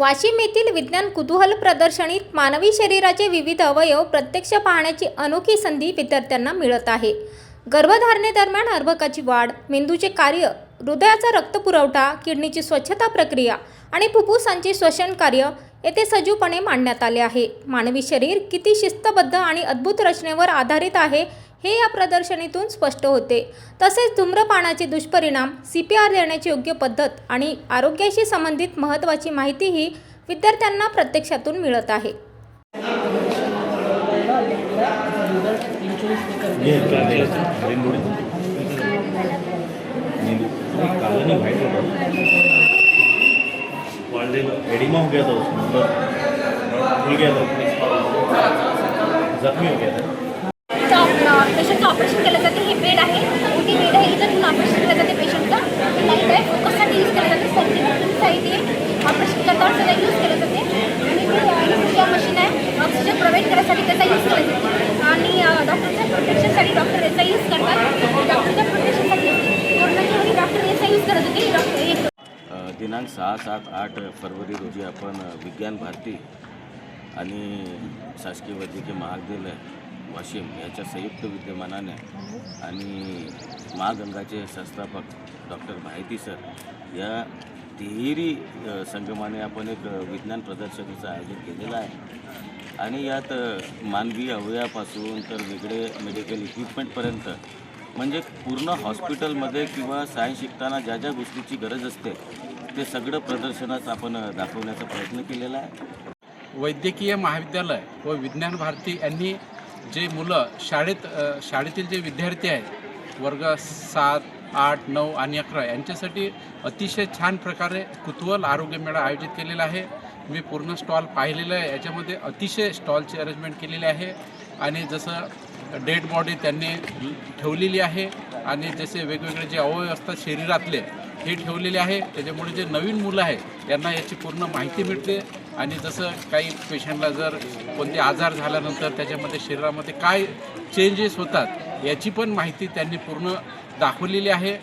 वाशिम येथील विज्ञान कुतूहल प्रदर्शनीत मानवी शरीराचे विविध अवयव प्रत्यक्ष पाहण्याची अनोखी संधी विद्यार्थ्यांना मिळत आहे। गर्भधारणेदरम्यान अर्भकाची वाढ, मेंदूचे कार्य, हृदयाचा रक्तपुरवठा, किडनीची स्वच्छता प्रक्रिया आणि फुफ्फुसांचे श्वसन कार्य येथे सजीवपणे मांडण्यात आले आहे। मानवी शरीर किती शिस्तबद्ध आणि अद्भुत रचनेवर आधारित आहे हे या प्रदर्शनीतून स्पष्ट होते। तसेच धूम्रपानाचे दुष्परिणाम, CPR देण्याची योग्य पद्धत आणि आरोग्याशी संबंधित महत्त्वाची माहितीही विद्यार्थ्यांना प्रत्यक्षातून मिळत आहे। एडिमा हो गया था उसमें, खुल गया था, जख्मी हो गया था। पेशंटचं ऑपरेशन केलं जाते। हे बेड आहे, मोठी बेड आहे, इथं ऑपरेशन केलं जाते पेशंटचं। लाईट आहे, फोकससाठी यूज केलं जाते, सर्जरीसाठी ऑपरेशन करताना त्याचा यूज केलं जाते। आणि ते मशीन आहे, ऑक्सिजन प्रोव्हाइड करण्यासाठी त्याचा यूज केला जाते। आणि डॉक्टरच्या प्रोटेक्शनसाठी डॉक्टर याचा यूज करतात। डॉक्टरच्या प्रोटेक्शनसाठी कोरोनाच्या डॉक्टर याचा यूज करत होते। दिनांक 6, 7, 8 फरवरी रोजी आपण विज्ञान भारती आणि शासकीय वैद्यकीय महाविद्यालय वाशिम याच्या संयुक्त विद्यमानाने आणि महागंगाचे संस्थापक डॉक्टर भायती सर या तिहेरी संगमाने आपण एक विज्ञान प्रदर्शनीचं आयोजन केलेलं आहे। आणि यात मानवी अवयवापासून तर वेगळे मेडिकल इक्विपमेंटपर्यंत म्हणजे पूर्ण हॉस्पिटलमध्ये किंवा सायन्स शिकताना ज्या ज्या गोष्टीची गरज असते ते सगळं प्रदर्शनात आपण दाखवण्याचा प्रयत्न केलेला आहे। वैद्यकीय महाविद्यालय व विज्ञान भारती यांनी जे मुलं शाळेतील जे विद्यार्थी आहेत वर्ग 7, 8, 9 आणि 11 यांच्यासाठी अतिशय छान प्रकारे कुतूहल आरोग्य मेळा आयोजित केलेला आहे। मी पूर्ण स्टॉल पाहिलेलं आहे। याच्यामध्ये अतिशय स्टॉलची अरेंजमेंट केलेली आहे आणि जसं डेड बॉडी त्यांनी ठेवलेली आहे आणि जसे वेगवेगळे जे अवयव असतात शरीरातले हे ठेवलेले आहे। त्याच्यामुळे जे नवीन मुलं आहे यांना याची पूर्ण माहिती मिळते आणि जसं काही पेशंटला जर कोणते आजार झाल्यानंतर त्याच्यामध्ये शरीरामध्ये काय चेंजेस होतात याची पण माहिती त्यांनी पूर्ण दाखवलेली आहे।